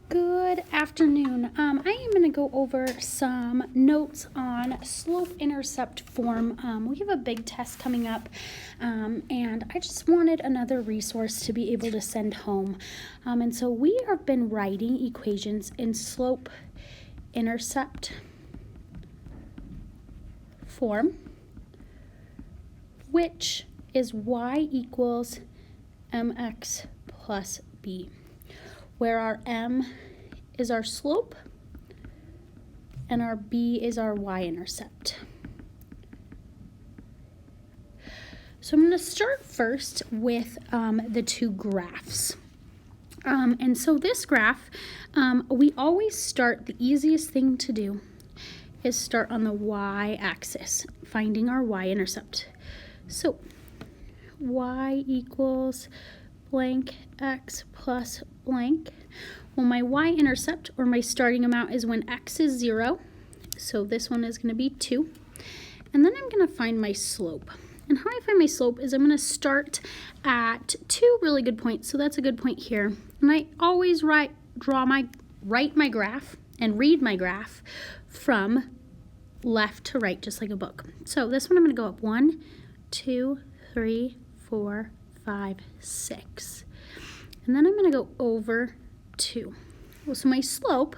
Good afternoon. I am going to go over some notes on slope-intercept form. We have a big test coming up, and I just wanted another resource to be able to send home. And so we have been writing equations in slope-intercept form, which is y equals mx plus b, where our m is our slope and our b is our y-intercept. So I'm going to start first with the two graphs. And so this graph, we always start, the easiest thing to do is start on the y-axis, finding our y-intercept. So y equals blank x plus blank. Well, my y-intercept, or my starting amount, is when x is 0. So this one is going to be 2. And then I'm going to find my slope. And how I find my slope is I'm going to start at 2 really good points. So that's a good point here. And I always write my graph and read my graph from left to right, just like a book. So this one I'm going to go up 1, 2, 3, 4, 5, 6. And then I'm going to go over 2. Well, so my slope,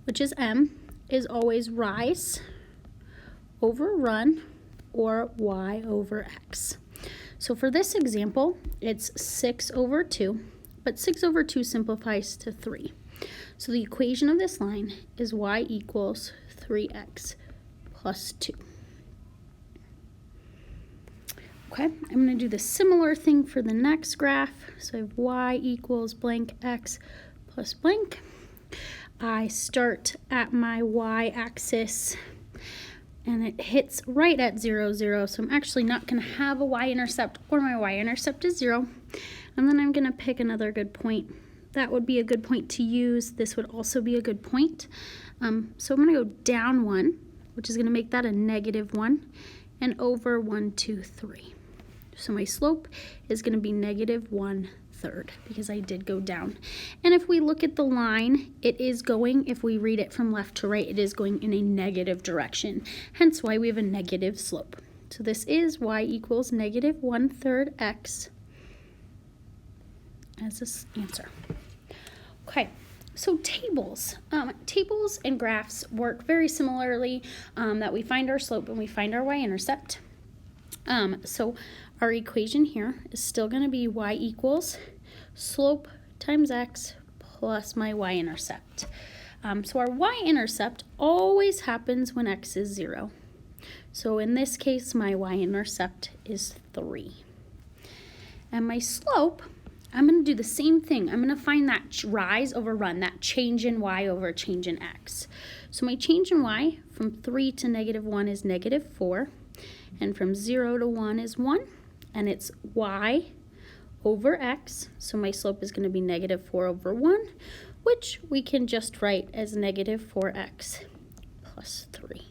which is m, is always rise over run, or y over x. So for this example, it's 6 over 2, but 6 over 2 simplifies to 3. So the equation of this line is y equals 3x plus 2. Okay, I'm going to do the similar thing for the next graph. So I have y equals blank x plus blank. I start at my y-axis and it hits right at 0, 0. So I'm actually not going to have a y-intercept, or my y-intercept is 0. And then I'm going to pick another good point. That would be a good point to use. This would also be a good point. So I'm going to go down 1, which is going to make that a negative 1, and over 1, 2, 3. So my slope is going to be negative 1/3 because I did go down. And if we look at the line, it is going, if we read it from left to right, it is going in a negative direction. Hence why we have a negative slope. So this is y equals negative 1/3 x as this answer. Okay. So tables. Tables and graphs work very similarly, that we find our slope and we find our y-intercept. So our equation here is still going to be y equals slope times x plus my y-intercept. So our y-intercept always happens when x is 0. So in this case, my y-intercept is 3. And my slope, I'm going to do the same thing. I'm going to find that rise over run, that change in y over change in x. So my change in y from 3 to negative 1 is negative 4. And from 0 to 1 is 1. And it's y over x. So my slope is going to be negative 4 over 1, which we can just write as negative 4x plus 3.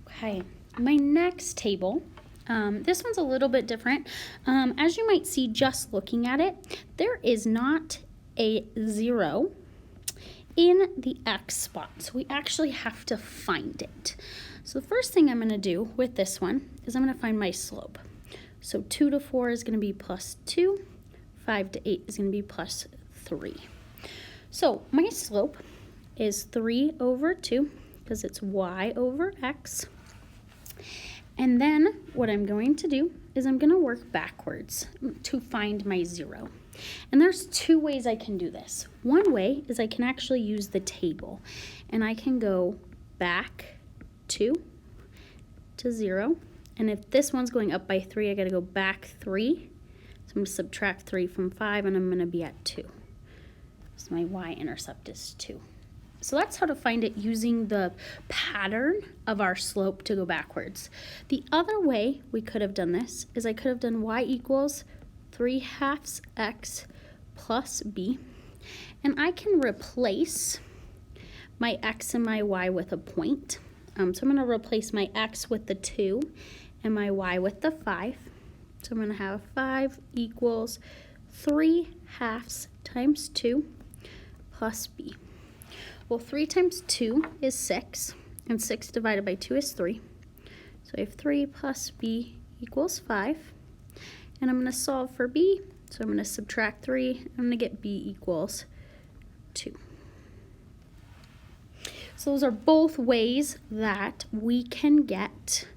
Okay, my next table. This one's a little bit different. As you might see just looking at it, there is not a 0 in the x spot. So we actually have to find it. So the first thing I'm going to do with this one is I'm going to find my slope. So 2 to 4 is going to be plus 2. 5 to 8 is going to be plus 3. So my slope is 3 over 2 because it's y over x. And then what I'm going to do is I'm going to work backwards to find my 0. And there's two ways I can do this. One way is I can actually use the table. And I can go back 2 to 0. And if this one's going up by 3, I got to go back 3. So I'm going to subtract 3 from 5, and I'm going to be at 2. So my y-intercept is 2. So that's how to find it using the pattern of our slope to go backwards. The other way we could have done this is I could have done y equals 3/2 x plus b. And I can replace my x and my y with a point. So I'm going to replace my x with the 2 and my y with the 5. So I'm going to have 5 equals 3/2 times 2 plus b. Well, 3 times 2 is 6, and 6 divided by 2 is 3. So I have 3 plus b equals 5. And I'm going to solve for b, so I'm going to subtract 3. I'm going to get b equals 2. So those are both ways that we can get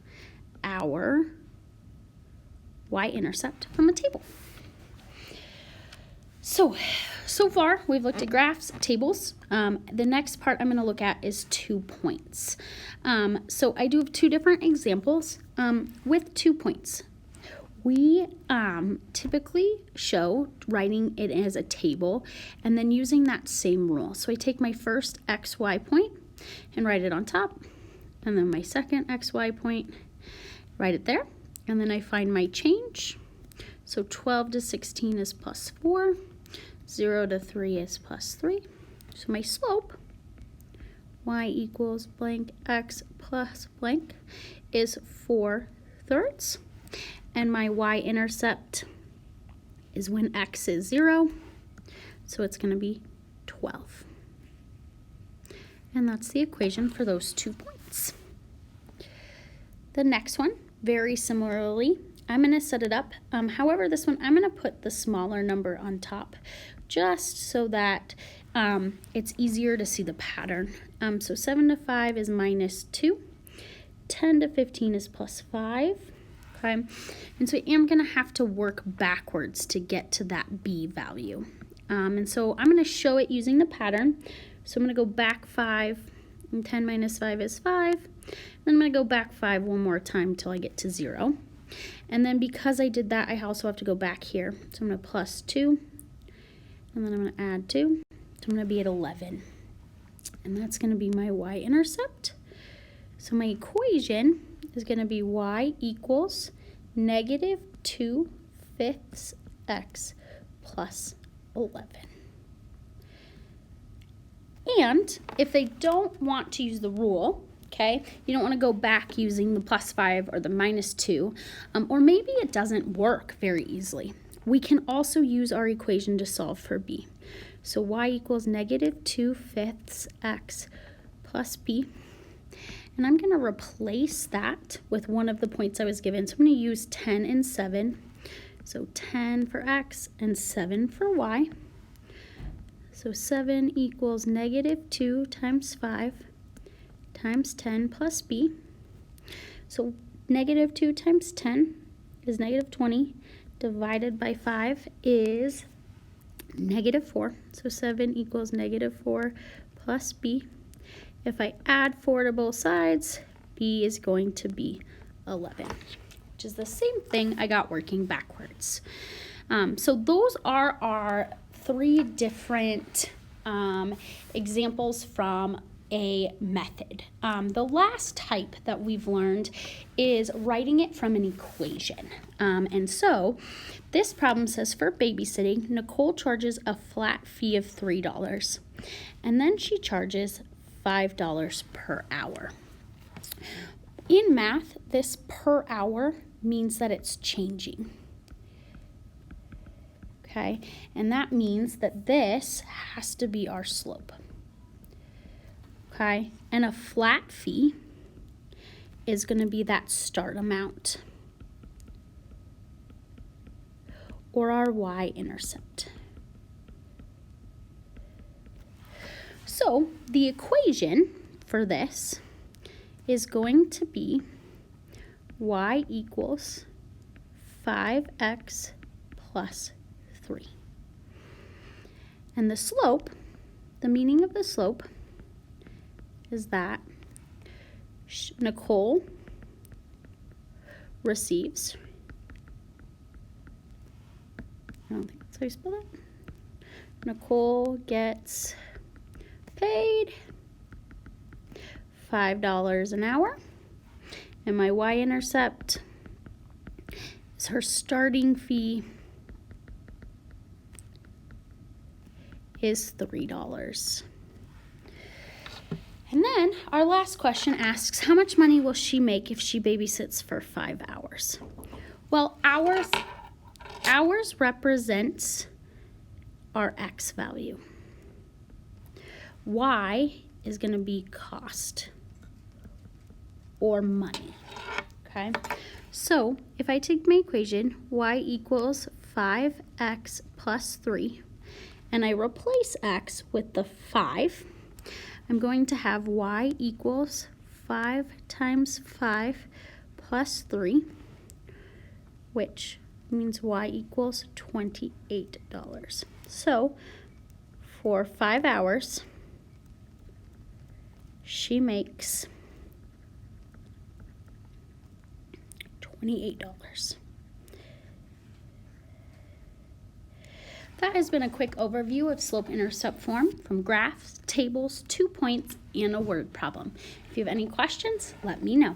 our y-intercept from a table. So far we've looked at graphs, tables. The next part I'm going to look at is 2 points. So I do have 2 different examples with 2 points. We typically show writing it as a table and then using that same rule. So I take my first xy point and write it on top, and then my second xy point, write it there, and then I find my change. So 12 to 16 is plus 4, 0 to 3 is plus 3. So my slope, y equals blank x plus blank, is 4/3. And my y-intercept is when x is 0, so it's going to be 12. And that's the equation for those 2 points. The next one, very similarly, I'm going to set it up. However, this one, I'm going to put the smaller number on top just so that it's easier to see the pattern. So 7 to 5 is minus 2. 10 to 15 is plus 5. Okay, and so I am going to have to work backwards to get to that b value. And so I'm going to show it using the pattern. So I'm going to go back 5, and 10 minus 5 is 5. Then I'm going to go back 5 one more time until I get to 0. And then because I did that, I also have to go back here. So I'm going to plus 2, and then I'm going to add 2. So I'm going to be at 11. And that's going to be my y-intercept. So my equation is going to be y equals negative 2/5 x plus 11. And if they don't want to use the rule, okay, you don't want to go back using the plus 5 or the minus 2, or maybe it doesn't work very easily, we can also use our equation to solve for b. So y equals negative 2/5 x plus b. And I'm going to replace that with one of the points I was given. So I'm going to use 10 and 7. So 10 for x and 7 for y. So 7 equals negative 2 times 5 times 10 plus b. So negative 2 times 10 is negative 20. Divided by 5 is negative 4. So 7 equals negative 4 plus b. If I add 4 to both sides, b is going to be 11, which is the same thing I got working backwards. So those are our 3 different examples from a method. The last type that we've learned is writing it from an equation. And so this problem says, for babysitting, Nicole charges a flat fee of $3, and then she charges $5 per hour. In math, this per hour means that it's changing. Okay, and that means that this has to be our slope. Okay, and a flat fee is going to be that start amount, or our y-intercept. So the equation for this is going to be y equals 5x plus 3. And the slope, the meaning of the slope, is that Nicole receives, I don't think that's how you spell that. Nicole gets paid $5 an hour, and my y-intercept is her starting fee is $3. And then our last question asks, how much money will she make if she babysits for 5 hours? Well, hours hours represents our X value. Y is going to be cost or money, okay? So if I take my equation, y equals 5x plus 3, and I replace x with the 5, I'm going to have y equals 5 times 5 plus 3, which means y equals $28. So for 5 hours, she makes $28. That has been a quick overview of slope-intercept form from graphs, tables, 2 points, and a word problem. If you have any questions, let me know.